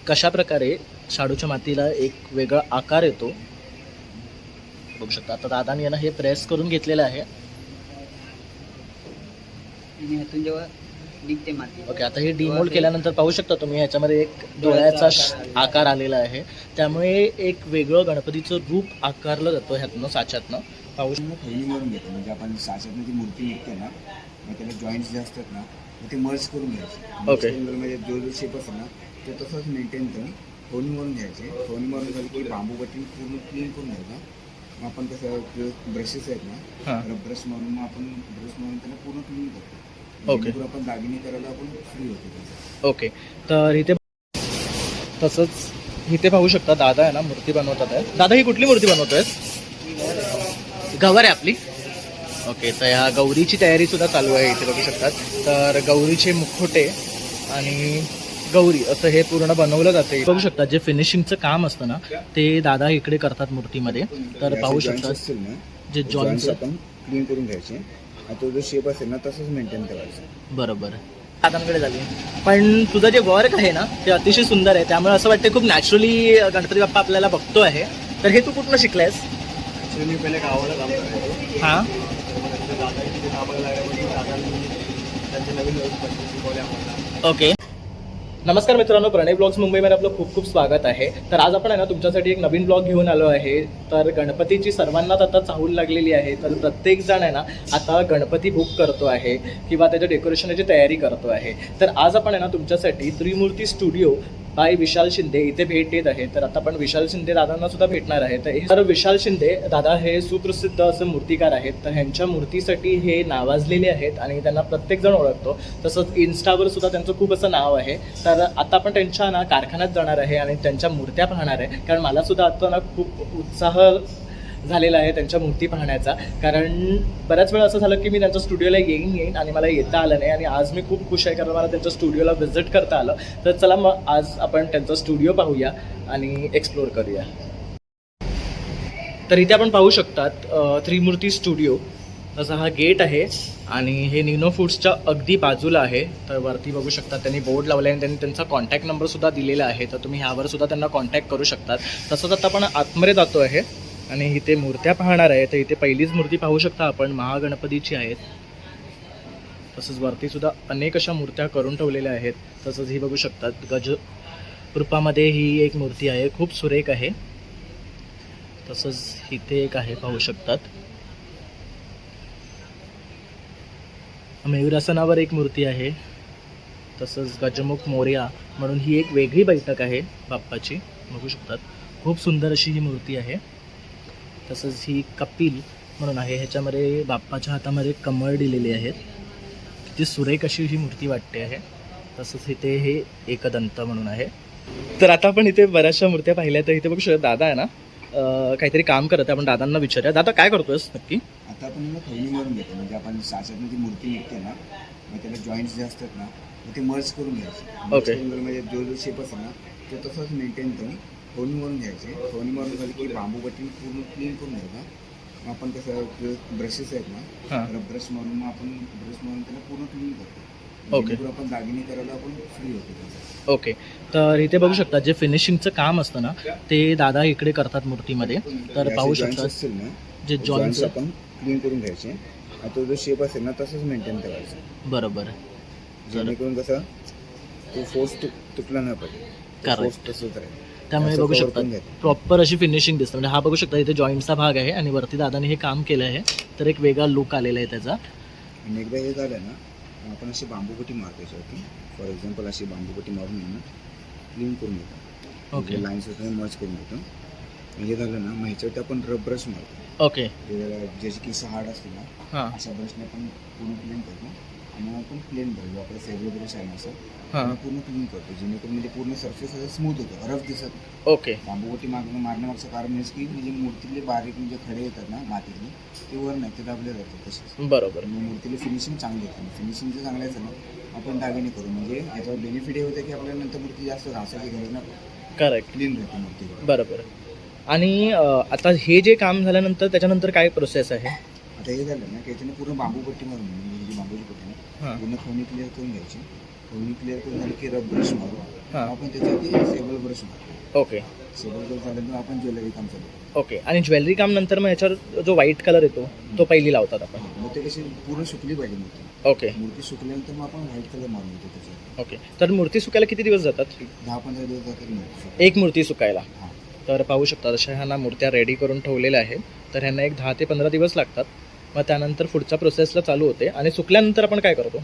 कशा प्रकारे शाडूच्या मातीला एक वेगळा आकार येतो बघू शकता. आता दादाने यांना हे प्रेस करून घेतलेलं आहे. ओके, आता हे डिमोल्ड केल्यानंतर पाहू शकता तुम्ही ह्याच्यामध्ये एक डोळ्याचा आकार आलेला आहे. त्यामुळे एक वेगळं गणपतीचं रूप आकारलं जातं ह्यातनं साच्यातनं. पाहू मारून घेतो म्हणजे आपण साच्यातनं ती मूर्ती निघते ना, मग त्याला जॉईंट्स जे असतात ना ते मर्ज करून घ्यायचे. ओके, म्हणजे जो शेप असतो ना तो तसंच मेंटेन करून फोनी मारून घ्यायचे. फोनी मारून झाली की बांबू बट्टी पूर्ण क्लीन करून घ्यायचा. मग आपण कसं ब्रशेस आहेत ना, ब्रश मारून मग आपण ब्रश मारून त्याला पूर्ण क्लीन करतो. ओके, आपण दागिने करायला आपण फ्री होतो. ओके, तर इथे तसंच इथे पाहू शकता दादा आहे ना मूर्ती बनवतात आहे. दादा ही कुठली मूर्ती बनवतोय? गवर आहे आपली. ओके, तर ह्या गौरीची तयारी सुद्धा चालू आहे इथे बघू शकतात. तर गौरीचे मुखोटे आणि गौरी असं हे पूर्ण बनवलं जाते बघू शकता. जे फिनिशिंगचं काम असतं ना ते दादा इकडे करतात मूर्तीमध्ये. तर पाहू शकता जे जॉईंट्स आपण क्लीन करून घ्यायचे. तो जो शेप असेल ना तसंच मेंटेन करायचं. बरोबर दादांकडे झाली. पण तुझं जे वर्क आहे ना ते अतिशय सुंदर आहे. त्यामुळे असं वाटतं खूप नॅचरली गणपती बाप्पा आपल्याला बघतो आहे. तर हे तू कुठनं शिकलायस? मी पहिले गावाला काम करायचो. हां, ओके. नमस्कार मित्रांनो, प्रणय ब्लॉग्स मुंबईमध्ये आपलं खूप खूप स्वागत आहे. तर आज आपण आहे ना तुमच्यासाठी एक नवीन ब्लॉग घेऊन आलो आहे. तर गणपतीची सर्वांनाच आता चाहूल लागलेली आहे. तर प्रत्येक जण आहे ना आता गणपती बुक करतो आहे किंवा त्याच्या डेकोरेशनची तयारी करतो आहे. तर आज आपण आहे ना तुमच्यासाठी त्रिमूर्ती स्टुडिओ बाय विशाल शिंदे इथे भेट देत आहे. तर आता आपण विशाल शिंदे दादांना सुद्धा भेटणार आहे. तर विशाल शिंदे दादा हे सुप्रसिद्ध असे मूर्तिकार आहेत. तर ह्यांच्या मूर्तीसाठी हे नावाजलेले आहेत आणि त्यांना प्रत्येक जण ओळखतो. तसंच इन्स्टावर सुद्धा त्यांचं खूप असं नाव आहे. तर आता आपण त्यांच्या ना कारखान्यात जाणार आहे आणि त्यांच्या मूर्त्या पाहणार आहे. कारण मला सुद्धा आता ना खूप उत्साह झालेला आहे त्यांच्या मूर्ती पाहण्याचा. कारण बऱ्याच वेळा असं झालं की मी त्यांच्या स्टुडिओला येईन आणि मला येता आलं नाही. आणि आज मी खूप खुश आहे कारण मला त्यांच्या स्टुडिओला व्हिजिट करता आलं. तर चला मग आज आपण त्यांचा स्टुडिओ पाहूया आणि एक्सप्लोर करूया. तर इथे आपण पाहू शकतात त्रिमूर्ती स्टुडिओ असा हा गेट आहे आणि हे निनो फूड्सच्या अगदी बाजूला आहे. तर वरती बघू शकता त्यांनी बोर्ड लावला आहे आणि त्यांनी त्यांचा कॉन्टॅक्ट नंबर सुद्धा दिलेला आहे. तर तुम्ही ह्यावर सुद्धा त्यांना कॉन्टॅक्ट करू शकतात. तसंच आता आपण आतमध्ये जातो आहे आणि इथे मूर्त्या पाहणार आहे. तर इथे पहिलीच मूर्ती पाहू शकता आपण महागणपतीची आहेत. तसंच वरती सुद्धा अनेक अशा मूर्त्या करून ठेवलेल्या आहेत. तसंच ही बघू शकतात गज रूपामध्ये ही एक मूर्ती आहे, खूप सुरेख आहे. तसंच इथे एक आहे पाहू शकतात. मयूरासनावर एक मूर्ती आहे. तसंच गजमुख मोरया म्हणून ही एक वेगळी बैठक आहे बाप्पाची बघू शकतात. खूप सुंदर अशी ही मूर्ती आहे. तसंच ही कपिल म्हणून आहे, ह्याच्यामध्ये बाप्पाच्या हातामध्ये कमळ दिलेले आहेत. किती सुरेख अशी ही मूर्ती वाटते आहे. तसंच इथे हे एकदंत म्हणून आहे. तर आता आपण इथे बऱ्याचशा मूर्त्या पाहिल्या. तर इथे बघू शकतो दादा आहे ना काहीतरी काम करत आहे. आपण दादांना विचारूया, दादा काय करतोयस नक्की? आता आपण फोनी मारून घेतो म्हणजे आपण साच्यातनं ती मूर्ती निघते ना, मग त्याला जॉईंट्स जे असतात ना ते मर्ज करून घ्यायचे. ओके, म्हणजे जो शेप असतो ना तो तसंच मेंटेन करून फोनी मारून घ्यायचे. फोनी मारून झाली की बांबू बट्टी पूर्ण क्लीन करून घ्यायचा. मग आपण कसं ब्रशेस आहेत ना, ब्रश मारून मग आपण ब्रश मारून त्याला पूर्ण क्लीन करतो. ओके, आपण दागिने करायला आपण फ्री होतो. ओके. तर इथे बघू शकता जे फिनिशिंगचं काम असतं ना ते दादा इकडे करतात मूर्तीमध्ये. तर पाहू शकता असतील ना जे जॉईंट्स आपण क्लीन करून घ्यायचे. तो जो शेप असेल ना तसंच मेंटेन करायचं. बरोबर, जेणेकरून कसं तो फोर्स तुटला नाही पाहिजे. करेक्ट. तसंच राहील. त्यामुळे बघू शकता प्रॉपर अशी फिनिशिंग दिसते. म्हणजे हा बघू शकता इथे जॉईंटचा भाग आहे आणि वरती दादाने हे काम केलं आहे. तर एक वेगळा लुक आलेला आहे त्याचा. आणि एकदा हे झालं ना आपण अशी बांबूपट्टी मारतो याच्यावरती. फॉर एक्झाम्पल अशी बांबूपट्टी मारून क्लीन करून घेतो. ओके, लाईन्स वगैरे मर्ज करून घेतो. हे झालं ना मग ह्याच्यावरती आपण रब ब्रश मारतो. ओके, ज्याची की हार्ड असते ना अशा ब्रशने आपण पूर्ण क्लीन करतो. आणि आपण प्लेन करतो आपलं फेवरेट ब्रश आहे ना असं पूर्ण क्लीन करतो. जेणेकरून म्हणजे पूर्ण सरफेस असं स्मूथ होतो, रफ दिसत. ओके, बांबूपट्टी मारण्यामागचं कारण हेच की म्हणजे मूर्तीतले बारीक म्हणजे खडे येतात ना मातीतले ते वर नाही ते दाबले जातात तसेच. बरोबर, मूर्तीला फिनिशिंग चांगली येते. फिनिशिंग जर चांगलं असेल ना आपण दागिने करू म्हणजे याच्यावर बेनिफिट हे होतं की आपल्याला नंतर मूर्ती जास्त घासायची गरज नाही. करेक्ट, क्लीन राहते मूर्ती. बरोबर. आणि आता हे जे काम झाल्यानंतर त्याच्यानंतर काय प्रोसेस आहे? आता हे झालं ना की याच्याने पूर्ण बांबूपट्टी मारून म्हणजे बांबूची पट्टी ना पूर्ण खवणी क्लिअर करून घ्यायची. खवणी क्लिअर करून झाली की रब ब्रश मारू. हां. आपण त्याच्यावरती सेबल ब्रश मारतो. ओके सेबल ब्रश झाल्यानंतर आपण ज्वेलरी काम चालू करतो. ओके. आणि ज्वेलरी काम नंतर मग ह्याच्यावर जो व्हाईट कलर येतो तो पहिली लावतात आपण. मग ते कशी पूर्ण सुकली पाहिजे मूर्ती. ओके मूर्ती सुकल्यानंतर मग आपण व्हाईट कलर मारून देतो त्याच्यावर. ओके. तर मूर्ती सुकायला किती दिवस जातात? 10-15 दिवस जातात मूर्ती सुकायला. एक मूर्ती सुकायला? हां. तर पाहू शकता अशा ह्यांना मूर्त्या रेडी करून ठेवलेल्या आहेत. तर ह्यांना एक 10 ते 15 दिवस लागतात. मग त्यानंतर पुढच्या प्रोसेसला चालू होते. आणि सुकल्यानंतर आपण काय करतो?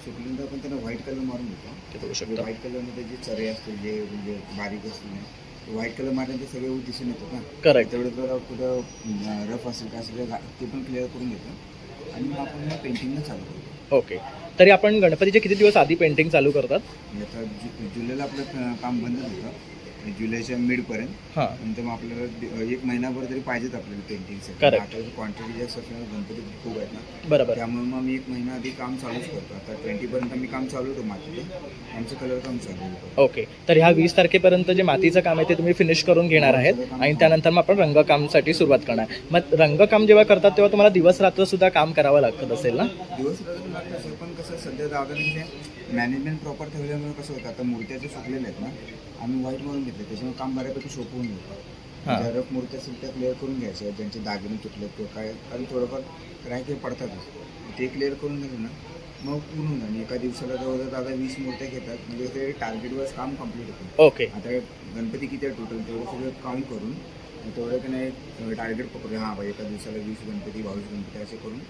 सुकल्यानंतर आपण त्याला व्हाईट कलर मारून देतो. ते बघू शकता. व्हाईट कलरमध्ये जे चरे असते जे म्हणजे बारीक असते व्हाईट कलर मारल्यानंतर सगळे दिसून येतात ना. करेक्ट. तेवढं जर कुठं रफ असेल काय असेल ते पण क्लिअर करून घेतो आणि मग आपण पेंटिंगला चालू करतो. ओके. तरी आपण गणपतीचे किती दिवस आधी पेंटिंग चालू करतात? आता जुलैला आपलं काम बंद होतं जुलैच्या मिडपर्यंत. हां. नंतर मग आपल्याला 1 महिनाभर तरी पाहिजेत आपल्याला पेंटिंगसाठी. Correct. आता क्वांटिटी जास्त असल्यामुळे गणपती खूप आहेत ना. बरोबर. त्यामुळे मग मी 1 महिना आधी काम चालूच करतो. आता 20पर्यंत मी काम चालू होतं मातीचं. आमचं कलर काम चालू होतं. ओके. तर ह्या 20 तारखेपर्यंत जे मातीचं काम आहे ते तुम्ही फिनिश करून घेणार आहेत आणि त्यानंतर मग आपण रंगकामसाठी सुरुवात करणार. मग रंगकाम जेव्हा करतात तेव्हा तुम्हाला दिवस रात्र सुद्धा काम करावं लागत असेल ना? दिवस रात्र लागतं असेल पण कसं सध्या दादाने मॅनेजमेंट प्रॉपर ठेवल्यामुळे कसं होतं आता मूर्त्या जे सुकलेल्या आहेत ना आम्ही व्हाईट मारून घेतले त्याच्यामुळे काम बऱ्यापैकी सोपं होऊन हां. जातं. ज्या रफ मूर्त्या असेल त्या क्लिअर करून घ्यायच्या ज्यांचे दागिने तुटले किंवा काय कारण थोडंफार क्रॅक हे पडतातच ते क्लिअर करून घेतलं ना मग पूर्ण होऊन जाईल. एका दिवसाला जवळजवळ दादा 20 मूर्त्या घेतात म्हणजे ते टार्गेटवर काम कम्प्लीट होतं. ओके. आता गणपती किती आहे टोटल तेवढं सगळं काउंट करून तेवढं की नाही टार्गेट पकडून हां बाई एका दिवसाला 20 गणपती 22 गणपती असे करून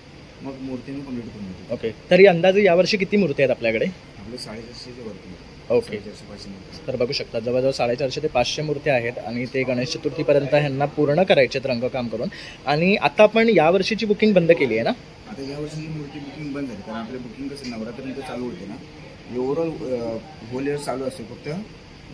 मग मूर्तीने कम्प्लीट करून घेतो. ओके. तरी अंदाजे यावर्षी किती मूर्ती आहेत आपल्याकडे? आपले 450च्या वरती. ओके. 450-500. तर बघू शकता जवळजवळ 450 ते 500 मूर्त्या आहेत आणि ते गणेश चतुर्थीपर्यंत ह्यांना पूर्ण करायचे आहेत रंगकाम करून. आणि आता आपण यावर्षीची बुकिंग बंद केली आहे ना? आता यावर्षी मूर्ती बुकिंग बंद झाली कारण आपलं बुकिंग कसं नवरात्रीनंतर चालू होते ना ओव्हरऑल होल इयर चालू असते फक्त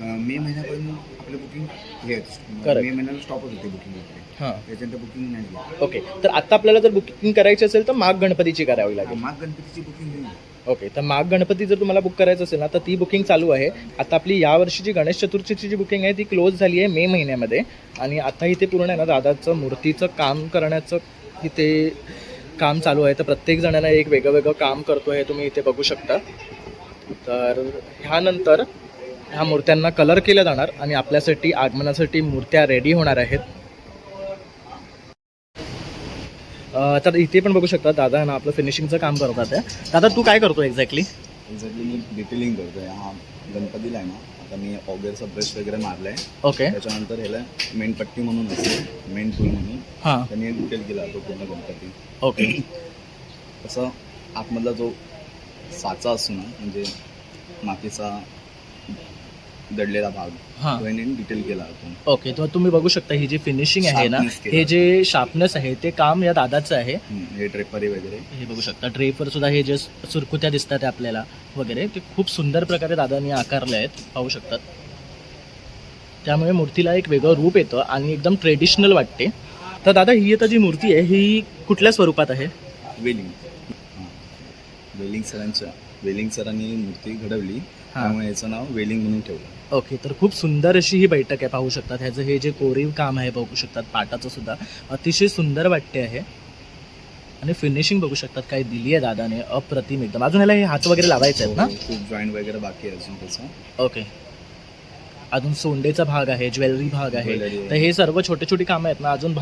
मे महिन्यापर्यंत आपलं बुकिंग हे Correct. मे महिन्याला स्टॉपच होते बुकिंग वगैरे हां. त्याच्यानंतर बुकिंग नाही झाली. ओके. तर आता आपल्याला जर बुकिंग करायची असेल तर माघ गणपतीची करावी लागेल. माघ गणपतीची बुकिंग घेऊन ओके. तर माघ गणपती जर तुम्हाला बुक करायचं असेल ना तर ती बुकिंग चालू आहे. आता आपली यावर्षीची गणेश चतुर्थीची जी बुकिंग आहे ती क्लोज झाली आहे मे महिन्यामध्ये. आणि आता इथे पूर्ण आहे ना दादाचं मूर्तीचं काम करण्याचं इथे काम चालू आहे. तर प्रत्येक जणांना एक वेगळं वेगळं काम करतो आहे तुम्ही इथे बघू शकता. तर ह्यानंतर ह्या मूर्त्यांना कलर केलं जाणार आणि आपल्यासाठी आगमनासाठी मूर्त्या रेडी होणार आहेत. तर इथे पण बघू शकता दादा ना आपलं फिनिशिंगचं काम करतात आहे. दादा तू काय करतो एक्झॅक्टली? मी डिटेलिंग करतोय हा गणपतीला आहे ना आता मी ऑगरचा ब्रश वगैरे मारलाय. ओके. त्याच्यानंतर ह्याला मेन पट्टी म्हणून असते मेन टूल म्हणून हां. त्यांनी डिटेल केला तो पूर्ण गणपती. ओके. तसं आतमधला जो साचा असतो ना म्हणजे मातीचा दडलेला भाग हां. तो यांनी डिटेल केला होता. ओके. तर तुम्ही बघू शकता ही जी फिनिशिंग आहे ना Sharpness केलं. हे जे शार्पनेस आहे ते काम या दादाचं आहे. हे ड्रेपरी वगैरे हे बघू शकता ड्रेपवर सुद्धा हे जे सुरकुत्या दिसतात आपल्याला वगैरे ते खूप सुंदर प्रकारे दादांनी आकारले आहेत पाहू शकतात. त्यामुळे मूर्तीला एक वेगळं रूप येतं आणि एकदम ट्रेडिशनल वाटते. तर दादा ही आता जी मूर्ती आहे ही कुठल्या स्वरूपात आहे? वेलिंग सरांनी मूर्ती घडवली त्यामुळे याचं नाव वेलिंग म्हणून ठेवलं. ओके. तर खूप सुंदर अशी ही बैठक आहे पाहू शकतात. ह्याचं हे जे कोरीव काम आहे बघू शकतात पाटाचं सुद्धा अतिशय सुंदर वाटते आहे. आणि फिनिशिंग बघू शकतात काय दिली आहे दादाने अप्रतिम एकदम. अजून ह्याला हे हात वगैरे लावायचे आहेत ना? खूप जॉईंट वगैरे बाकी आहे अजून त्याचं. ओके. अजून सोंडेचा भाग आहे ज्वेलरी भाग आहे. Jewelry आहे. तर हे सर्व छोटे छोटे कामं आहेत ना अजून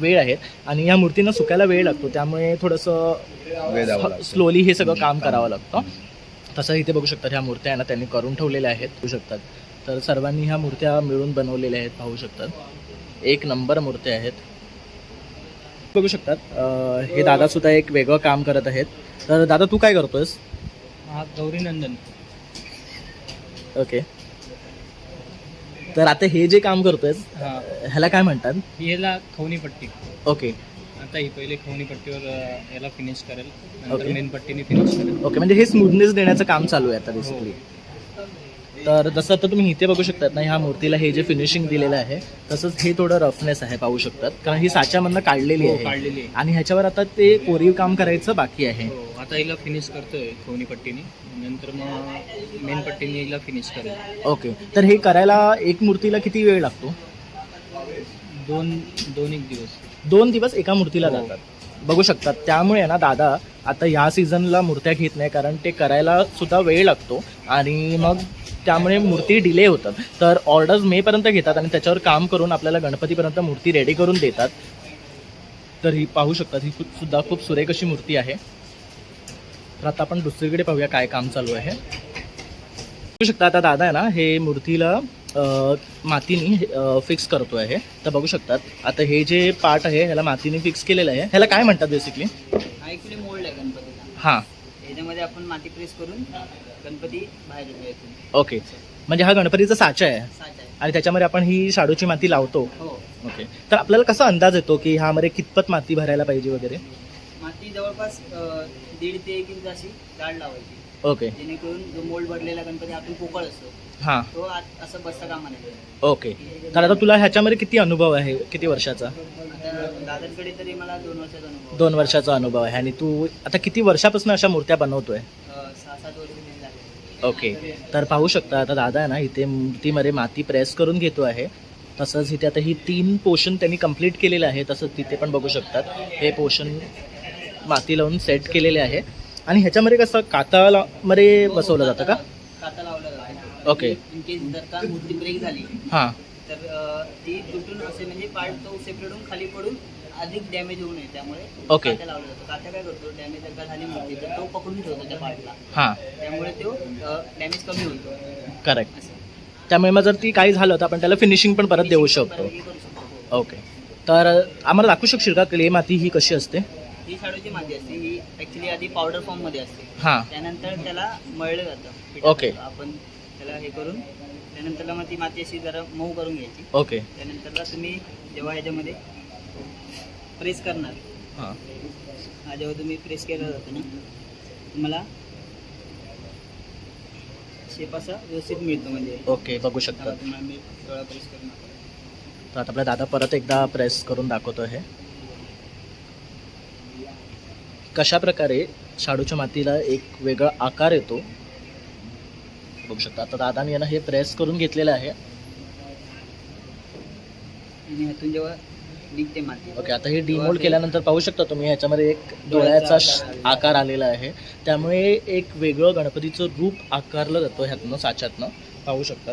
वेळ आहेत आणि या मूर्तींना सुकायला वेळ लागतो त्यामुळे थोडंसं वेळ द्यावा लागतो. स्लोली हे सगळं काम करावं लागतं. तसं इथे बघू शकतात ह्या मूर्त्या आहे ना त्यांनी करून ठेवलेल्या आहेत बघू शकतात. तर सर्वांनी ह्या मूर्त्या मिळून बनवलेल्या आहेत पाहू शकतात. एक नंबर मूर्त्या आहेत बघू शकतात. हे दादासुद्धा एक वेगळं काम करत आहेत. तर दादा तू काय करतोयस? हा गौरीनंदन. ओके. तर आता हे जे काम करतोयस हा ह्याला काय म्हणतात? याला खवणी पट्टी. ओके. आता ही पहिले खवणी पट्टीवर याला फिनिश करेल नंतर Okay. मेन पट्टीने फिनिश करेल. ओके. म्हणजे हे स्मूथनेस देण्याचं काम चालू आहे आता बेसिकली. तर जसं आता तुम्ही इथे बघू शकतात ना ह्या मूर्तीला हे जे फिनिशिंग दिलेलं आहे तसंच हे थोडं रफनेस आहे पाहू शकतात कारण ही साच्यामधनं काढलेली हो, आहे काढलेली आहे. आणि ह्याच्यावर आता ते कोरीव काम करायचं बाकी आहे. हो, आता हिला फिनिश करतोय खवणी पट्टीने नंतर मग मेन पट्टीने हिला फिनिश करेल. ओके. तर हे करायला एक मूर्तीला किती वेळ लागतो? दोन एक दिवस. 2 दिवस एका मूर्तीला हो. जातात बघू शकतात. त्यामुळे ना दादा आता ह्या सीझनला मूर्त्या घेत नाही कारण ते करायला सुद्धा वेळ लागतो आणि मग त्यामुळे मूर्ती डिले होतात. तर ऑर्डर्स मेपर्यंत घेतात आणि त्याच्यावर काम करून आपल्याला गणपतीपर्यंत मूर्ती रेडी करून देतात. तर ही पाहू शकतात, ही सुद्धा खूप सुरेख अशी मूर्ती आहे. तर आता आपण दुसरीकडे पाहूया काय काम चालू आहे. बघू शकता आता दादा आहे ना हे मूर्तीला मातीने फिक्स करतो आहे. तर बघू शकतात आता हे जे पार्ट आहे ह्याला मातीने फिक्स केलेलं आहे. ह्याला काय म्हणतात बेसिकली? हा ॲक्च्युली मोल्ड आहे गणपतीचा. हां, याच्यामध्ये आपण माती प्रेस करून गणपती बाहेर येतो. ओके. म्हणजे हा गणपतीचा साचा आहे साचा आहे. आणि त्याच्यामध्ये आपण ही शाडूची माती लावतो. हो. ओके. तर आपल्याला कसा अंदाज येतो की ह्यामध्ये कितपत माती भरायला पाहिजे वगैरे? माती जवळपास 1.5 ते 1 इंच अशी जाड लावायची, ओके. जेणेकरून जो मोल्ड भरलेला गणपती आतून पोकळ असतो हां, तो आत असं बसता कामा नये. ओके. तर आता तुला ह्याच्यामध्ये किती अनुभव आहे, किती वर्षाचा? आता दादांकडे तरी मला 2 वर्षाचा अनुभव. 2 वर्षाचा अनुभव आहे. आणि तू आता किती वर्षापासून अशा मूर्त्या बनवतोय? 6-7 वर्ष तरी झाले. ओके. तर पाहू शकता आता दादा आहे ना इथे मूर्तीमध्ये माती प्रेस करून घेतो आहे. तसंच इथे आता ही 3 पोर्शन त्यांनी कंप्लीट केलेलं आहे. तसंच तिथे पण बघू शकतात हे पोर्शन माती लावून सेट केलेले आहे. आणि ह्याच्यामध्ये कसं कातामध्ये बसवलं जातं का? काता लावला जातो. ओके. इन केस जर का मूर्ती ब्रेक झाली हां, तर ती तुटून असे म्हणजे पार्ट तो सेपरेट होऊन खाली पडून अधिक डॅमेज होऊ नये, त्यामुळे ओके. कात्या लावला जातो. कात्या काय करतो, डॅमेज जर का झाली मूर्ती तर तो पकडून ठेवतो त्या पार्टला, हां, त्यामुळे तो डॅमेज कमी होतो. करेक्ट. असं त्यामुळे मग जर ती काही झालं तर आपण त्याला फिनिशिंग पण परत देऊ शकतो. हे करू शकतो. हो. ओके. तर आम्हाला दाखवू शकशील का क्ले माती ही कशी असते? ही शाडूची माती असते. ही ॲक्च्युली आधी पावडर फॉर्म मध्ये असते. हां, त्यानंतर त्याला मळलं जातं ओके. पिठात. आपण त्याला हे करून त्यानंतरला मग ती माती अशी जरा मऊ करून घ्यायची. ओके. त्यानंतरला तुम्ही जेव्हा ह्याच्यामध्ये प्रेस करणार, हां, जेव्हा तुम्ही प्रेस केलं जातं ना, तुम्हाला शेप असा व्यवस्थित मिळतो. म्हणजे ओके. बघू शकता. तुम्हाला मी थोडा प्रेस करणार. तर आता आपला दादा परत एकदा प्रेस करून दाखवतो आहे कशा प्रकारे शाडूच्या मातीला एक वेगळा आकार येतो. बघू शकता आता दादाने यांना हे प्रेस करून घेतलेलं आहे. आणि ह्यातून जेव्हा निघते माती, ओके. आता हे डिमोल्ड केल्यानंतर पाहू शकता तुम्ही ह्याच्यामध्ये एक डोळ्याचा आकार आलेला आहे. त्यामुळे एक वेगळं गणपतीचं रूप आकारलं जातं ह्यातनं, साच्यातनं पाहू शकता.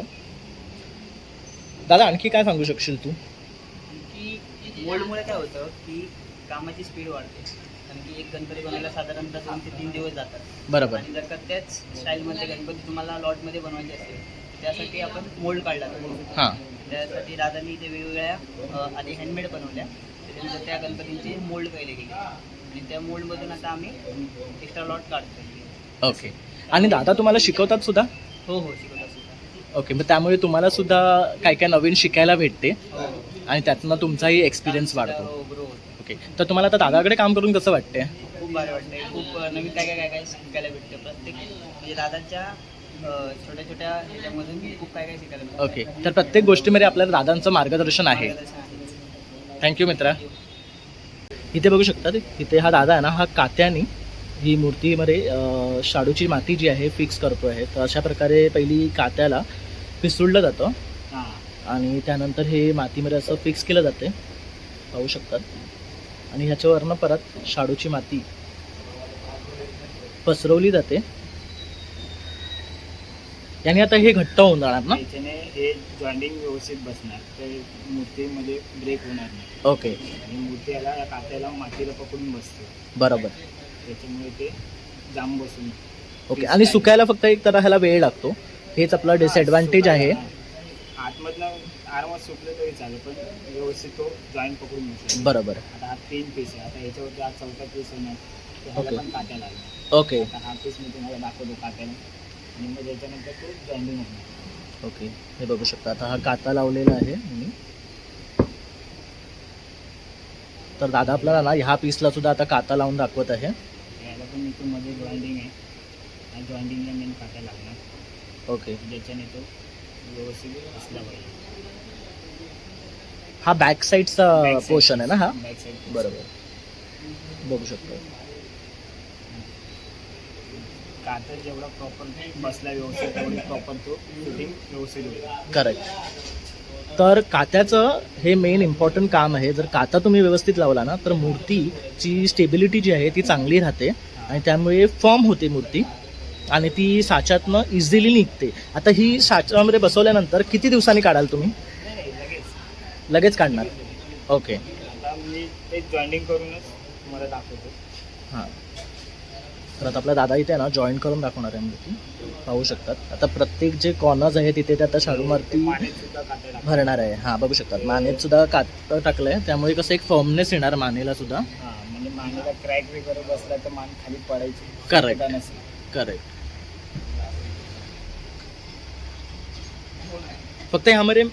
दादा आणखी काय सांगू शकशील तू? की मोल्डमुळे काय होतं की कामाची स्पीड वाढते. कारण की एक गणपती बनवायला साधारणतः 2 ते 3 दिवस जातात. बरोबर. आणि जर का त्याच स्टाईलमध्ये गणपती तुम्हाला लॉटमध्ये बनवायचे असेल त्यासाठी आपण मोल्ड काढला जातो. हां, त्यासाठी दादांनी इथे वेगवेगळ्या आधी हँडमेड बनवल्या, त्याच्यानंतर त्या गणपतींचे मोल्ड केले गेले आणि त्या मोल्डमधून आता आम्ही एक्स्ट्रा लॉट काढतो. ओके. आणि दादा तुम्हाला शिकवतात सुद्धा? हो हो, शिकवतात सुद्धा. ओके. मग त्यामुळे तुम्हाला सुद्धा काय काय नवीन शिकायला भेटते हो आणि त्यातनं तुमचाही एक्सपिरियन्स वाढतो. हो, बरोबर. ओके. तर तुम्हाला आता दादाकडे काम करून कसं वाटते? खूप भारी वाटतंय. खूप नवीन काय शिकायला भेटतं. प्रत्येक म्हणजे दादांच्या छोट्या छोट्या ह्याच्यामधून खूप काय शिकायला भेटतं. ओके. तर प्रत्येक गोष्टीमध्ये आपल्याला दादांचं मार्गदर्शन आहे. मार्गदर्शन आहे. थँक्यू मित्रा. इथे बघू शकता इथे हा दादा आहे ना हा कात्याने ही मूर्तीमध्ये शाडूची माती जी आहे फिक्स करतो आहे. तर अशा प्रकारे पहिली कात्याला पिसुळलं जातं हां. आणि त्यानंतर हे मातीमध्ये असं फिक्स केलं जाते पाहू शकतात. आणि ह्याच्यावरनं परत शाडूची माती पसरवली जाते. याने आता हे घट्ट होऊन जाणार ना? याच्याने हे जॉईंटिंग व्यवस्थित बसणार, तर मूर्तीमध्ये ब्रेक होणार नाही. ओके. आणि मूर्ती याला या कात्याला मातीला पकडून बसते, बरोबर. त्याच्यामुळे ते जाम बसून. ओके. आणि सुकायला फक्त एक तर ह्याला वेळ लागतो, हेच आपला डिसएडव्हान्टेज आहे. आतमधलं आरामात सुकलं तरी चालेल, पण व्यवस्थित तो जॉईंट पकडून बसला. बरोबर. आता हा 3 पीस आहे. आता याच्यावरती हा 4था पीस आहे ना, ओके. त्याला पण काट्या लागला. ओके. आता हा पीस मी तुम्हाला दाखवतो काट्याने, आणि मग याच्यानंतर तो जॉईंटिंग होणार. ओके. हे बघू शकता आता हा काता लावलेला आहे आणि तर दादा आपल्याला ना ह्या पीसला सुद्धा आता काता लावून दाखवत आहे. याला पण इथून मध्ये जॉईंटिंग आहे. या जॉईंटिंगला मेन काट्या लागणार, ओके. ज्याच्याने तो व्यवस्थित असला पाहिजे. हा बॅक साईडचा पोर्शन आहे ना हा? Back side. बरोबर. बघू शकतो काता जेवढा प्रॉपर बसला व्यवस्थित तेवढी प्रॉपर तो फिटिंग व्यवस्थित होईल. करेक्ट. तर कात्याचं हे मेन इम्पॉर्टंट काम आहे. जर काता तुम्ही व्यवस्थित लावला ना तर मूर्तीची स्टेबिलिटी जी आहे ती चांगली राहते आणि त्यामुळे फॉर्म होते मूर्ती. आणि ती साच्यातनं इझिली निघते. आता ही साच्यामध्ये बसवल्यानंतर किती दिवसांनी काढाल तुम्ही? लगेच काढणार. ओके. आता मी ते जॉईनिंग करूनच तुम्हाला दाखवतो. हां, तर आता आपला दादा इथे ना जॉईन करून दाखवणार आहे मूर्ती. पाहू शकतात. आता प्रत्येक जे कॉर्नर्स आहे तिथे ते आता शाडूमाती मानेसुद्धा काटे टाकतो. भरणार आहे. हां, बघू शकतात. मानेत सुद्धा कातं टाकलं आहे, त्यामुळे कसं एक फर्मनेस येणार मानेला सुद्धा. हां, म्हणजे मानेला क्रॅक वगैरे बसला तर मान खाली पडायची करेक्ट शक्यता नसेल. करेक्ट. फक्त ह्यामध्ये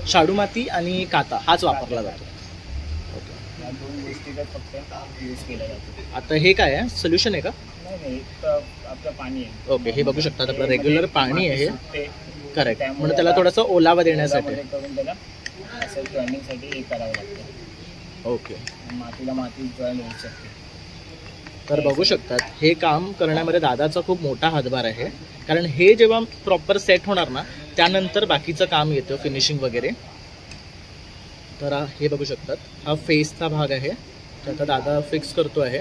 शाडूमाती आणि काता हाच वापरला जातो. या दोन गोष्टीचा फक्त यूज केला जातो. आता हे काय आहे? सोल्युशन आहे का? नाही एक तर आपलं पाणी आहे. ओके, हे बघू शकतात आपलं रेग्युलर पाणी आहे हे. सुटते. करेक्ट. त्यामुळे म्हणून त्याला थोडासा ओलावा देण्यासाठी. ओलामध्ये करून त्याला असं जॉईनिंगसाठी हे करावं लागतं. ओके. मातीला माती जॉईन होऊ शकते. तर बघू शकतात हे काम करण्यामध्ये दादाचा खूप मोठा हातभार आहे. कारण हे जेव्हा प्रॉपर सेट होणार ना, त्यानंतर बाकीचं काम येतं, फिनिशिंग वगैरे. तर हे बघू शकतात, हा फेसचा भाग आहे, तर आता दादा फिक्स करतो आहे.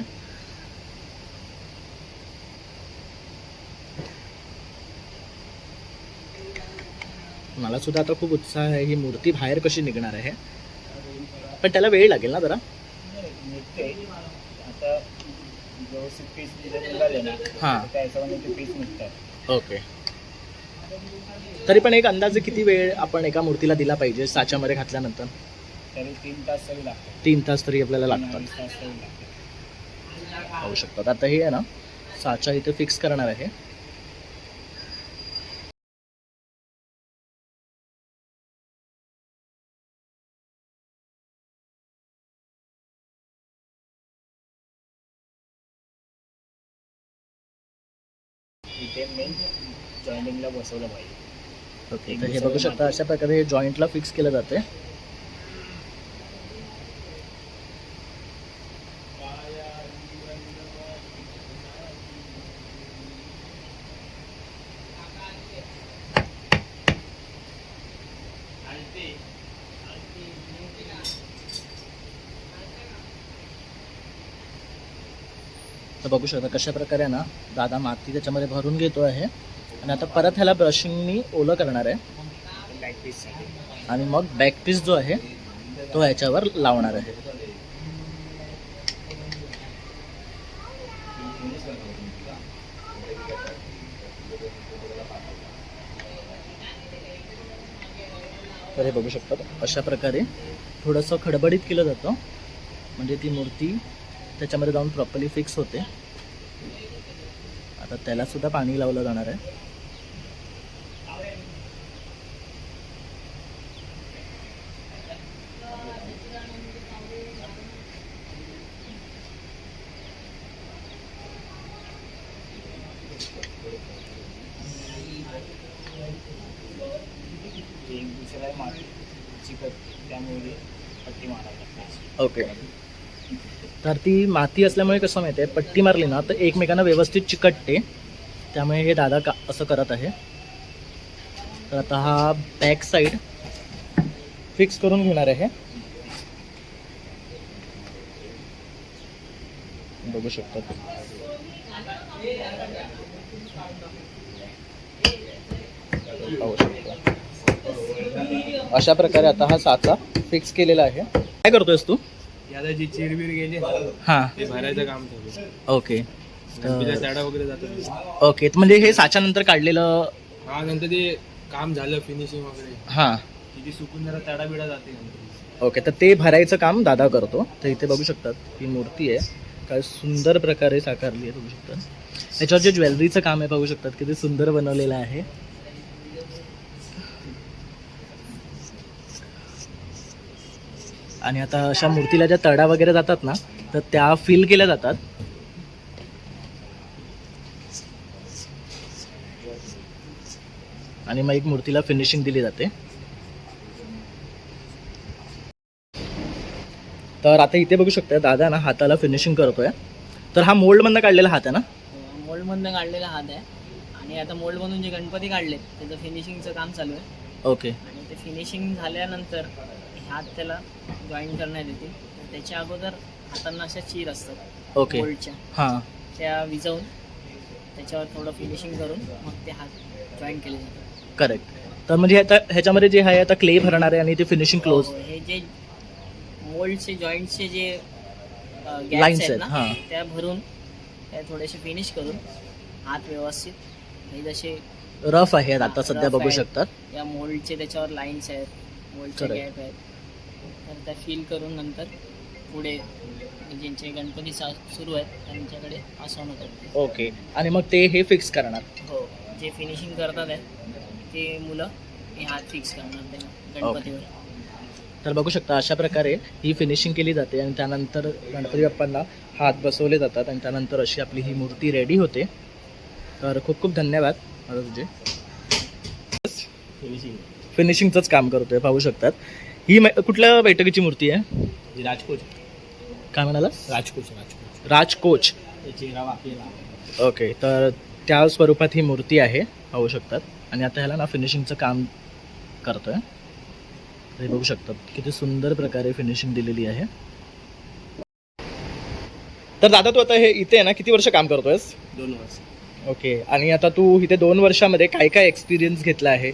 मला सुद्धा आता खूप उत्साह आहे, ही मूर्ती बाहेर कशी निघणार आहे. पण त्याला वेळ लागेल ना जरा. निघते आता व्यवस्थित पीस निघाले ना. हां. तर त्या हिशोबाने ते पीस निघतात. ओके. तरी पण एक अंदाजे किती वेळ आपण एका मूर्तीला दिला पाहिजे साच्यामध्ये घातल्यानंतर? तरी 3 तास तरी लागतात. 3 तास तरी आपल्याला 3 लागतात. तास तरी लागतात. पाहू शकतात. आता हे आहे ना साचा इथे फिक्स करणार आहे. इथे मेन जॉईनिंगला बसवलं पाहिजे. ओके, तर हे बघू शकता अशा प्रकारे हे जॉईंटला फिक्स केलं जाते. तर बघू शकता कशा प्रकारे ना दादा माती त्याच्यामध्ये भरून घेतो आहे आणि आता परत ह्याला ब्रशिंगनी ओलं करणार आहे बॅक पीससाठी. आणि मग बॅक पीस जो आहे तो ह्याच्यावर लावणार आहे. तर हे बघू शकतात अशा प्रकारे थोडंसं खडबडीत केलं जातं, म्हणजे ती मूर्ती त्याच्यामध्ये जाऊन प्रॉपरली फिक्स होते. आता त्याला सुद्धा पाणी लावलं जाणार आहे. एक दुसऱ्या माती चिकट त्यामुळे पट्टी मारायला लागते. ओके. तर ती माती असल्यामुळे कसं माहिती आहे, पट्टी मारली ना तर एकमेकांना व्यवस्थित चिकटते, त्यामुळे हे दादा असं करत आहे. तर आता हा बॅक साईड फिक्स करून घेणार आहे. बघू शकतात. पाहू शकता. अशा प्रकारे आता हा साचा फिक्स केलेला आहे. काय करतोयस तू? आता जी चिरबीर गेली हां. ते भरायचं काम चालू. ओके. गणपतीला तडा वगैरे जातो. ओके, म्हणजे हे साच्यानंतर काढलेलं. हा, नंतर ते काम झालं फिनिशिंग वगैरे हां. तिथे सुकून जरा तडा बिडा जाते. ओके, तर ते भरायचं काम दादा करतो. तर इथे बघू शकतात ही मूर्ती आहे, काय सुंदर प्रकारे साकारली आहे. बघू शकतात याच्यावर जे ज्वेलरीचं काम आहे, बघू शकतात किती सुंदर बनवलेलं आहे. आणि आता अशा मूर्तीला ज्या तडा वगैरे जातात ना, तर त्या फिल केल्या जातात. आणि मग एक मूर्तीला फिनिशिंग दिली जाते. तर आता इथे बघू शकता दादा ना हाताला फिनिशिंग करतोय. तर हा मोल्डमधनं काढलेला हात आहे ना? मोल्डमधनं काढलेला हात आहे. आणि आता मोल्डमधून जे गणपती काढले त्याचं फिनिशिंगचं काम चालू आहे. ओके. आणि ते फिनिशिंग झाल्यानंतर हात त्याला जॉईन करण्यात येते. त्याच्या अगोदर हातांना अशा चीर असतात ओके. मोल्डच्या, हां. त्या विजवून त्याच्यावर थोडं फिनिशिंग करून मग ते हात जॉईन केले जातात. करेक्ट. तर म्हणजे आता ह्याच्यामध्ये जे आहे आता क्ले भरणार आहे आणि ते फिनिशिंग क्लोज हो, हे जे मोल्डचे जॉईंटचे जे Lines लाईन्स आहेत, आहेत ना हां. त्या भरून त्या थोडेसे फिनिश करून हात व्यवस्थित हे जसे रफ आहेत आता सध्या rough बघू आहेत. शकतात. या मोल्डचे त्याच्यावर लाईन्स आहेत, मोल्डचे Correct. गॅप आहेत, तर त्या फिल करून नंतर पुढे ज्यांचे गणपती सुरू आहेत त्यांच्याकडे पासवणं करते. ओके. आणि मग ते हे फिक्स करणार. हो, जे फिनिशिंग करतात आहे ते मुलं हे हात फिक्स करणार त्या गणपतीवर. तर बघू शकता अशा प्रकारे ही फिनिशिंग केली जाते आणि त्यानंतर गणपती बाप्पांना हात बसवले जातात आणि त्यानंतर अशी आपली ही मूर्ती रेडी होते. तर खूप खूप धन्यवाद आता तुझे. फिनिशिंगचंच काम करतोय पाहू शकतात. ही कुठल्या बैठकीची मूर्ती आहे? राजकोच काय म्हणाला? राजकोच राजकोच. चेहरा वाकलेला. ओके. तर त्या स्वरूपात ही मूर्ती आहे पाहू शकतात. आणि आता ह्याला ना फिनिशिंगचं काम करतोय. हे बघू शकतात किती सुंदर प्रकारे फिनिशिंग दिलेली आहे. तर दादा तू आता हे इथे आहे ना किती वर्ष काम करतोयस? 2 वर्ष. ओके. आणि आता तू इथे 2 वर्षामध्ये काय काय एक्सपिरियन्स घेतला आहे?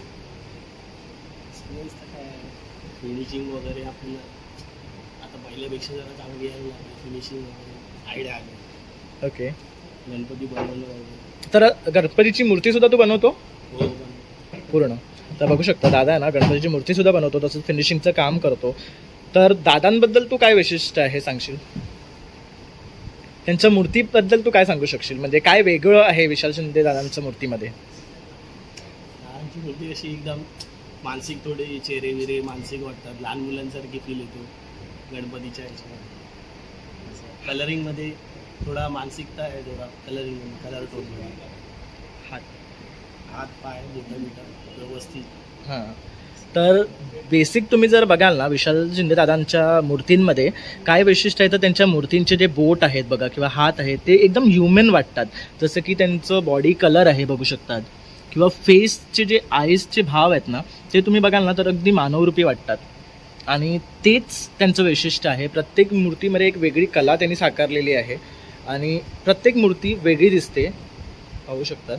फिनिशिंग वगैरे आपण आता पहिल्यापेक्षा जरा चांगली यायला लागली. फिनिशिंग वगैरे आयडिया आली. ओके. गणपती बनवणं वगैरे. तर गणपतीची मूर्ती सुद्धा तू बनवतो हो. पूर्ण? तर बघू शकता दादा आहे ना गणपतीची मूर्ती सुद्धा बनवतो, तसंच फिनिशिंगचं काम करतो. तर दादांबद्दल तू काय वैशिष्ट्य आहे सांगशील? त्यांच्या मूर्तीबद्दल तू काय सांगू शकशील? म्हणजे काय वेगळं आहे विशाल शिंदे दादांच्या मूर्तीमध्ये? लहानची मूर्ती अशी एकदम मानसिक, थोडे चेहरे विरे मानसिक वाटतात. लहान मुलांसारखी फील येतो गणपतीच्या ह्याच्यामध्ये. कलरिंगमध्ये थोडा मानसिकता आहे, थोडा कलरिंग कलर टोनमध्ये. हात पाय मोठा व्यवस्थित. हां. तर बेसिक तुम्ही जर बघाल ना विशाल शिंदे दादांच्या मूर्तींमध्ये काय वैशिष्ट्य आहे तर त्यांच्या मूर्तींचे जे बोट आहेत बघा किंवा हात आहेत ते एकदम ह्युमन वाटतात. जसं की त्यांचं बॉडी कलर आहे बघू शकतात किंवा फेसचे जे आईजचे भाव आहेत ना ते तुम्ही बघाल ना तर अगदी मानवरूपी वाटतात. आणि तेच त्यांचं वैशिष्ट्य आहे. प्रत्येक मूर्तीमध्ये एक वेगळी कला त्यांनी साकारलेली आहे आणि प्रत्येक मूर्ती वेगळी दिसते पाहू शकतात.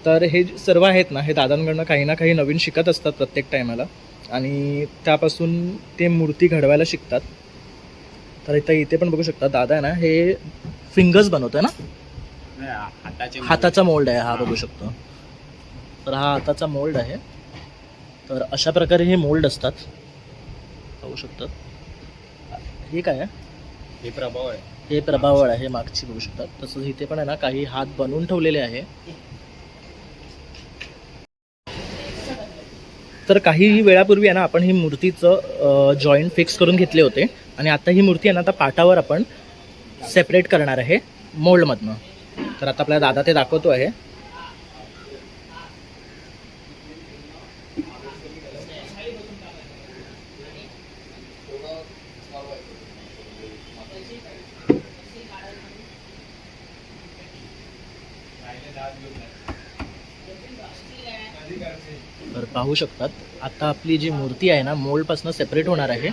तर हे सर्व आहेत ना हे दादांकडनं काही ना काही नवीन शिकत असतात प्रत्येक टायमाला आणि त्यापासून ते मूर्ती घडवायला शिकतात. तर इथे पण बघू शकता दादा आहे ना हे फिंगर्स बनवतोय ना, हाताचा मोल्ड आहे हा बघू शकतो. तर हा हाताचा मोल्ड आहे. तर अशा प्रकारे हे मोल्ड असतात पाहू शकतात. हे काय आहे? हे प्रभाव आहे. हे प्रभावळ आहे मागची बघू शकतात. तसंच इथे पण आहे ना काही हात बनवून ठेवलेले आहे. तर काही वेळापूर्वी आहे ना आपण ही मूर्तीचं जॉईंट फिक्स करून घेतले होते आणि आता ही मूर्ती आहे ना आता पाटावर आपण सेपरेट करणार आहे मोल्डमधनं. तर आता आपल्याला दादा ते दाखवतो आहे. तर पाहू शकतात आता आपली जी मूर्ती आहे ना मोल्डपासून सेपरेट होणार आहे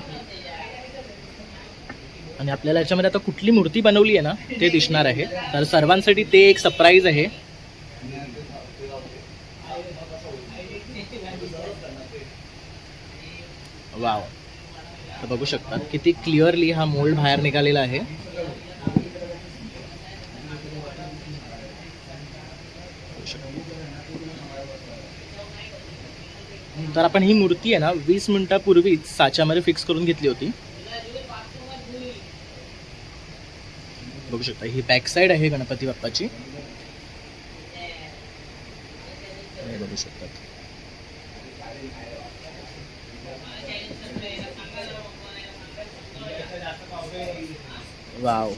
आणि आपल्याला याच्यामध्ये आता कुठली मूर्ती बनवली आहे ना ते दिसणार आहे. तर सर्वांसाठी ते एक सरप्राईज आहे. वाव. तर बघू शकता किती क्लिअरली हा मोल्ड बाहेर निघालेला आहे. तर आपण ही मूर्ती आहे ना 20 मिनिटापूर्वीच साच्यामध्ये फिक्स करून घेतली होती बघू शकता. ही बॅक साईड आहे गणपती बाप्पाची बघू शकतात. वाव.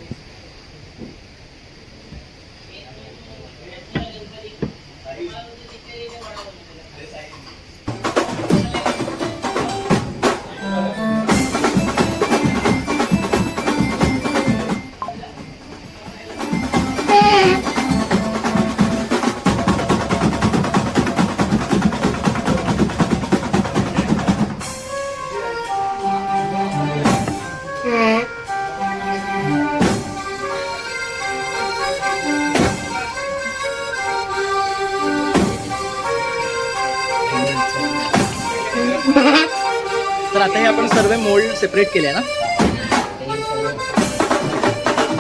सर्व मोल्ड सेपरेट केले ना? हे सगळं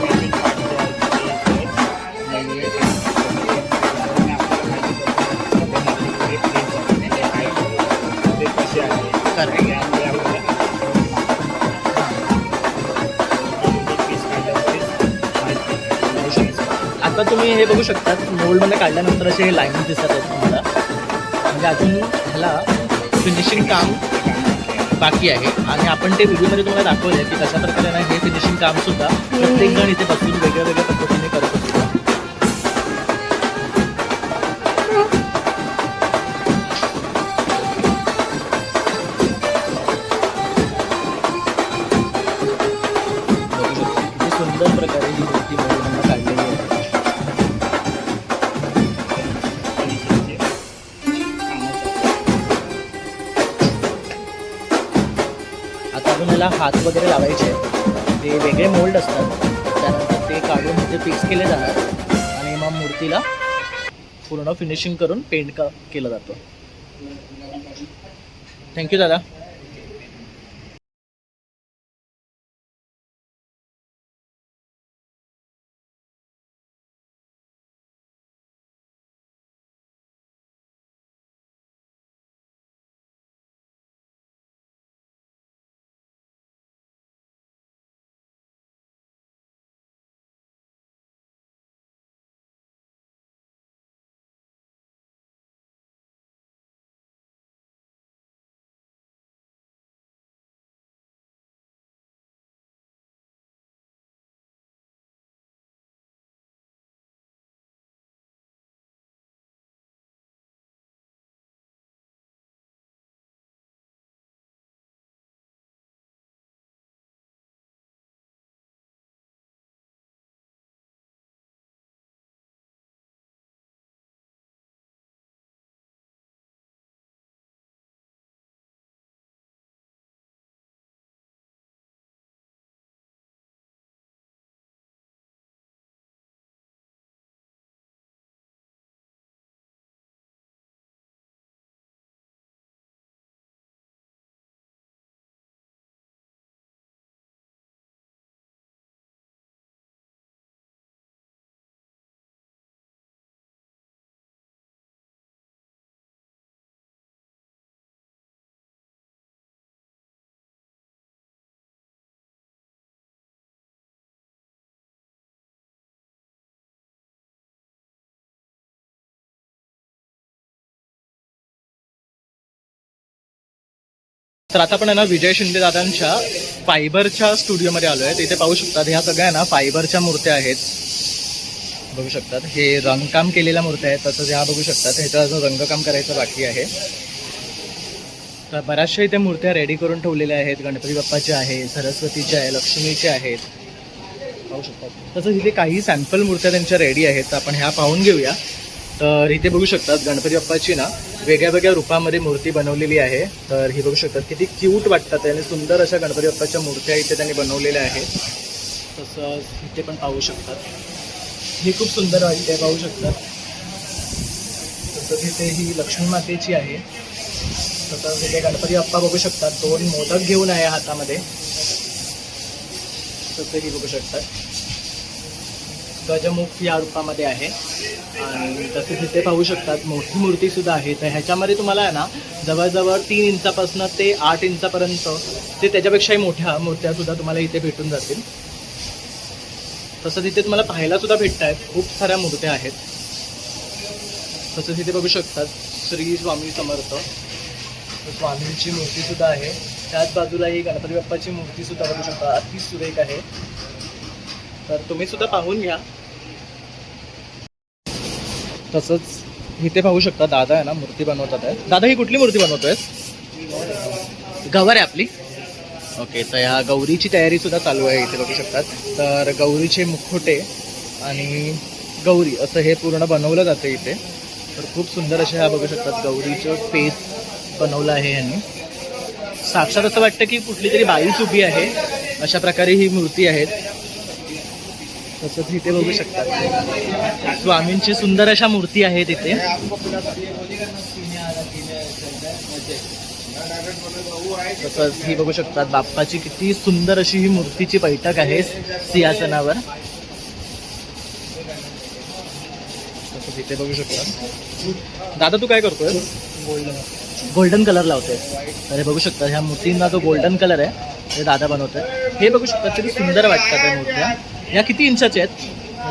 welding part जे आहे ते नवीन आणि आपल्याला माहिती पडतं की आपले place ते कसे आहे. Correct. त्यामुळे आपल्याला piece काढल्यावर माहिती. आता तुम्ही हे बघू शकता, मोल्डमध्ये काढल्यानंतर असे लाईन दिसत आहेत तुम्हाला. म्हणजे अजून ह्याला फिनिशिंग काम बाकी आहे आणि आपण ते व्हिडिओमध्ये तुम्हाला दाखवलं आहे की कशा प्रकारे ना हे फिनिशिंग काम सुद्धा प्रत्येक जण इथे बसून वेगळ्या वेगळ्या पद्धतीने करत असतो. किती सुंदर प्रकारे ही मूर्ती मोल्डमधून काढलेली आहे. आता आपण याला हात वगैरे लावायचे आहेत. ते वेगळे मोल्ड असतात, त्यानंतर ते काढून इथे फिक्स केले जाणार आणि मग मूर्तीला पूर्ण फिनिशिंग करून पेंट केलं जातं. थँक्यू दादा. तर आता आपण आहे ना विजय शिंदे दादांच्या फायबरच्या स्टुडिओमध्ये आलो आहे. इथे पाहू शकतात ह्या सगळ्या ना फायबरच्या मूर्त्या आहेत. बघू शकतात हे रंगकाम केलेल्या मूर्त्या आहेत. तसंच ह्या बघू शकतात ह्याचं अजून रंगकाम करायचं बाकी आहे. तर बऱ्याचशा इथे मूर्त्या रेडी करून ठेवलेल्या आहेत. गणपती बाप्पाच्या आहे, सरस्वतीच्या आहे, लक्ष्मीच्या आहेत, पाहू शकतात. तसंच इथे काही सॅम्पल मूर्त्या त्यांच्या रेडी आहेत. तर आपण ह्या पाहून घेऊया. तर इथे बघू शकतात गणपती बाप्पाची ना वेगळ्या वेगळ्या रूपामध्ये मूर्ती बनवलेली आहे. तर ही बघू शकतात किती क्यूट वाटतात आणि सुंदर अशा गणपती बाप्पाच्या मूर्त्या इथे त्यांनी बनवलेल्या आहेत. तसंच इथे पण पाहू शकतात ही खूप सुंदर वाटते, पाहू शकतात. तसंच इथे ही लक्ष्मी मातेची आहे. तसंच इथे गणपती बाप्पा बघू शकतात 2 मोदक घेऊन आहे हातामध्ये. तसं ही बघू शकतात गजमुख या रूपामध्ये आहे. आणि तसेच इथे पाहू शकतात मोठी मूर्ती सुद्धा आहे. तर ह्याच्यामध्ये तुम्हाला आहे ना जवळजवळ 3 इंचापासून ते 8 इंचापर्यंत ते त्याच्यापेक्षाही मोठ्या मूर्त्या सुद्धा तुम्हाला इथे भेटून जातील. तसंच इथे तुम्हाला पाहायला सुद्धा भेटत आहेत खूप साऱ्या मूर्त्या आहेत. तसंच इथे बघू शकतात श्री स्वामी समर्थ स्वामींची मूर्ती सुद्धा आहे. त्याच बाजूला ही गणपती बाप्पाची मूर्ती सुद्धा बघू शकता, अति सुरेख आहे. तर तुम्ही सुद्धा पाहून घ्या. तसंच इथे पाहू शकता दादा आहे ना मूर्ती बनवतात आहे. दादा ही कुठली मूर्ती बनवतोय? गवर आहे आपली. ओके, तर ह्या गौरीची तयारी सुद्धा चालू आहे इथे बघू शकतात. तर गौरीचे मुखोटे आणि गौरी असं हे पूर्ण बनवलं जातं इथे. तर खूप सुंदर अशा ह्या बघू शकतात गौरीचं फेस बनवलं आहे यांनी. साक्षात असं वाटतं की कुठली तरी बाईच उभी आहे अशा प्रकारे ही मूर्ती आहेत. तसंच इथे बघू शकतात स्वामींची सुंदर अशा मूर्ती आहेत इथे. तसंच ही बघू शकतात बाप्पाची किती सुंदर अशी ही मूर्तीची बैठक आहे सिंहासनावर. तसंच इथे बघू शकता. दादा तू काय करतोय? गोल्डन कलर लावतोय. तर हे बघू शकता ह्या मूर्तींना जो गोल्डन कलर आहे ते दादा बनवतोय. हे बघू शकता किती सुंदर वाटतात त्या मूर्त्या. या किती इंचाच्या आहेत?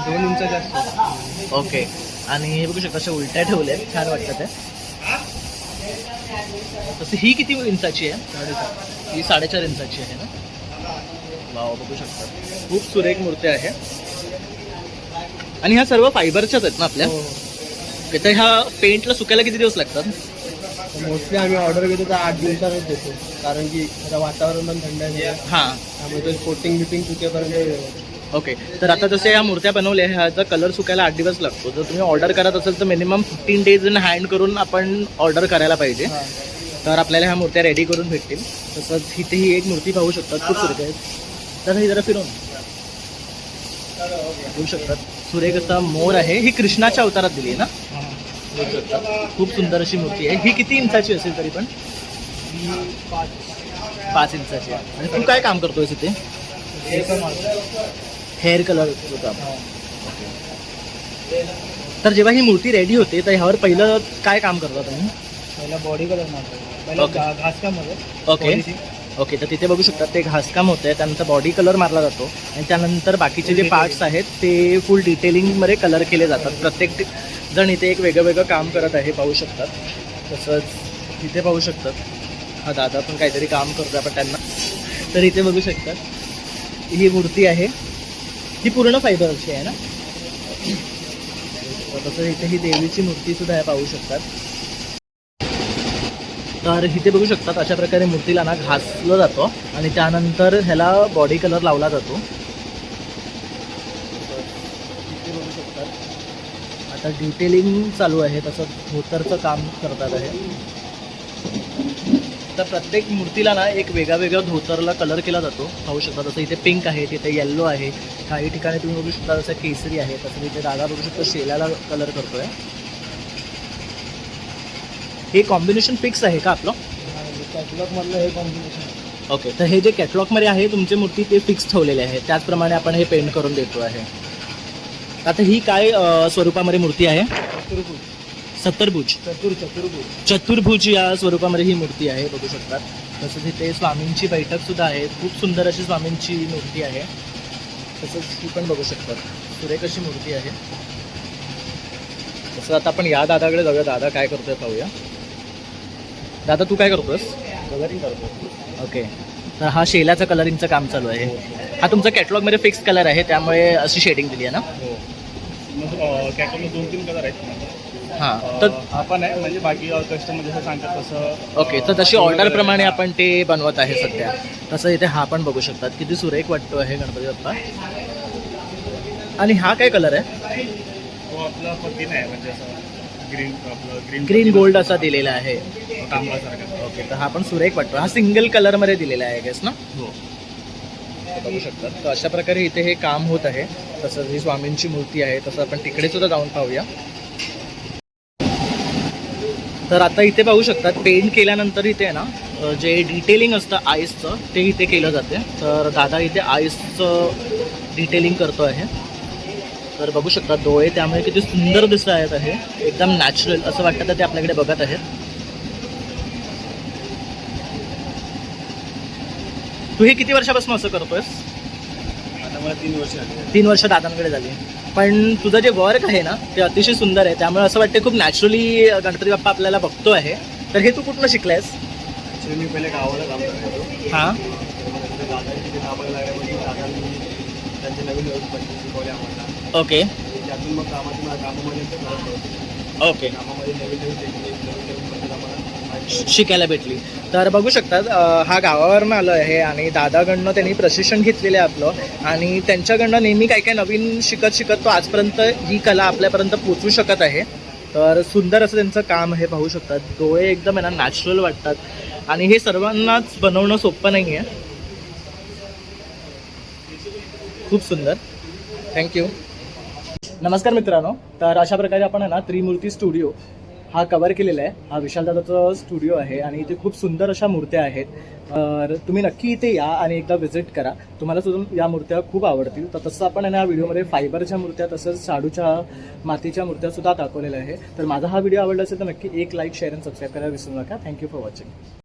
2 इंचाच्या असतात. ओके. आणि हे बघू शकता अशा उलट्या ठेवल्या आहेत, छान वाटतात त्या. तसं ही किती इंचाची आहे? 4.5. ही 4.5 इंचाची आहे ना. वाव, बघू शकता खूप सुरेख मूर्ती आहे. आणि ह्या सर्व फायबरच्याच आहेत ना आपल्या? तर ह्या पेंटला सुकायला किती दिवस लागतात? मोस्टली आम्ही ऑर्डर घेतो तर 8 दिवसातच देतो, कारण की आता वातावरण पण थंड आहे हां. त्यामुळे कोटिंग बिटिंग चुकेपर्यंत. ओके. तर आता जसे ह्या मूर्त्या बनवल्या ह्याचा कलर सुकायला 8 दिवस लागतो. जर तुम्ही ऑर्डर करत असेल तर मिनिमम 15 डेज इन हँड करून आपण ऑर्डर करायला पाहिजे. तर आपल्याला ह्या मूर्त्या रेडी करून भेटतील. तसंच इथे ही एक मूर्ती पाहू शकतात, खूप सुरेख आहे. तर ही जरा फिरून बघू शकतात. सुरेख असा मोर आहे. ही कृष्णाच्या अवतारात दिली आहे ना. बघू शकता खूप सुंदर अशी मूर्ती आहे. ही किती इंचाची असेल तरी पण? 5 इंचाची आहे. आणि तू काय काम करतोयस इथे? हेअर कलर काम. तर जेव्हा ही मूर्ती रेडी होते तर ह्यावर पहिलं काय काम करता तुम्ही? पहिला बॉडी कलर मारतो, Okay. घासकाम मध्ये. ओके. ओके. तर तिथे बघू शकतात ते घासकाम होतं आहे, त्यानंतर बॉडी कलर मारला जातो आणि त्यानंतर बाकीचे जे पार्ट्स आहेत ते फुल डिटेलिंगमध्ये कलर केले जातात. प्रत्येक जण इथे एक वेगळं वेगळं काम करत आहे, पाहू शकतात. तसंच इथे पाहू शकतात हा दादा पण काहीतरी काम करतो आपण त्यांना. तर इथे बघू शकतात ही मूर्ती आहे, ही पूर्ण फायबरची आहे ना. तसं इथे ही देवीची मूर्तीसुद्धा आहे, पाहू शकतात. तर इथे बघू शकतात अशा प्रकारे मूर्तीला ना घासलं जातं आणि त्यानंतर ह्याला बॉडी कलर लावला जातो. इथे बघू शकतात आता डिटेलिंग चालू आहे, तसं धोतरचं काम करतात आहे. तर प्रत्येक मूर्तीला ना एक वेगळा वेगळा धोतरला कलर केला जातो, पाहू शकता. तसं इथे पिंक आहे, तिथे येल्लो आहे, काही ठिकाणी तुम्ही बघू शकता जसं केसरी आहे. तसं इथे दादा बघू शकता शेलाला कलर करतोय. हे कॉम्बिनेशन फिक्स आहे का आपलं? कॅटलॉगमधलं हे कॉम्बिनेशन. ओके. तर हे जे कॅटलॉगमध्ये आहे तुमची मूर्ती ते फिक्स ठेवलेले आहे, त्याचप्रमाणे आपण हे पेंट करून देतो आहे. आता ही काय स्वरूपामध्ये मूर्ती आहे? चतुर्भुज. चतुर्भुज या स्वरूपामध्ये ही मूर्ती आहे, बघू शकतात. तसंच इथे स्वामींची बैठकसुद्धा आहे, खूप सुंदर अशी स्वामींची मूर्ती आहे. तसंच ही पण बघू शकतात, सुरेख अशी मूर्ती आहे. तसं आता आपण या दादाकडे जाऊया, दादा काय करतोय पाहूया. दादा तू काय करतोस? कलरिंग करतो. ओके. तर हा शेलाचं कलरिंगचं काम चालू आहे. हा तुमचा कॅटलॉगमध्ये फिक्स कलर आहे, त्यामुळे अशी शेडिंग दिली आहे ना. कॅटलॉग 2-3 कलर आहेत. हां. तर आपण आहे म्हणजे बाकी कस्टमर जसं सांगतात तसं. ओके. तर तशी ऑर्डरप्रमाणे आपण ते बनवत आहे सध्या. तसं इथे हा पण बघू शकतात, किती सुरेख वाटतो आहे गणपती बाप्पा. आणि हा काय कलर आहे? तो आपला पत्तीन आहे, म्हणजे असं ग्रीन ग्रीन गोल्ड असा दिलेला आहे. तांबडासारखा. ओके. तर हा पण सुरेख वाटतो. हा सिंगल कलरमध्ये दिलेला आहे गेस ना. हो. बघू शकतात. तर अशा प्रकारे इथे हे काम होत आहे. तसंच ही स्वामींची मूर्ती आहे, तसं आपण तिकडे सुद्धा जाऊन पाहूया. तर आता इथे पाहू शकतात पेंट केल्यानंतर इथे ना जे डिटेलिंग असतं आईसचं ते इथे केलं जाते. तर दादा इथे आईसचं डिटेलिंग करतो आहे. तर बघू शकता डोळे त्यामुळे किती सुंदर दिसत आहेत आहे, एकदम नॅचरल असं वाटतं तर ते आपल्याकडे बघत आहेत. तू हे किती वर्षापासून असं करतोयस? आता मला 3 वर्ष झाली. 3 वर्ष दादांकडे झाली. पण तुझं जे वर्क आहे ना ते अतिशय सुंदर आहे, त्यामुळे असं वाटतं खूप नॅचरली गणपती बाप्पा आपल्याला बघतो आहे. तर हे तू कुठनं शिकलायस? ॲक्च्युली मी पहिले गावाला काम करायचो. हां. दादांनी तिथे कामाला लागल्यापासून दादांनी त्यांचे नवीन पद्धती शिकवल्या आम्हाला. ओके. त्यातून मग कामामध्ये ओके. कामामध्ये नवीन पद्धत आम्हाला शिकायला भेटली. तर बघू शकतात हा गावावरनं आलं आहे आणि दादाकडनं त्यांनी प्रशिक्षण घेतलेलं आहे आपलं, आणि त्यांच्याकडनं नेहमी काय काय नवीन शिकत तो आजपर्यंत ही कला आपल्यापर्यंत पोचू शकत आहे. तर सुंदर असं त्यांचं काम आहे, पाहू शकतात. डोळे एकदम आहे ना नॅचरल वाटतात आणि हे सर्वांनाच बनवणं सोपं नाही आहे. खूप सुंदर. थँक्यू. नमस्कार मित्रांनो. तर अशा प्रकारे आपण आहे ना त्रिमूर्ती स्टुडिओ हा कव्हर केलेला आहे. हा विशालदादाचा स्टुडिओ आहे आणि इथे खूप सुंदर अशा मूर्त्या आहेत. तर तुम्ही नक्की इथे या आणि एकदा व्हिजिट करा. तुम्हाला सुद्धा या मूर्त्या खूप आवडतील. तर तसं आपण या व्हिडिओमध्ये फायबरच्या मूर्त्या तसंच शाडूच्या मातीच्या मूर्त्या सुद्धा दाखवलेल्या आहे. तर माझा हा व्हिडिओ आवडला असेल तर नक्की एक लाईक शेअर आणि सबस्क्राईब करायला विसरू नका. Thank you for watching.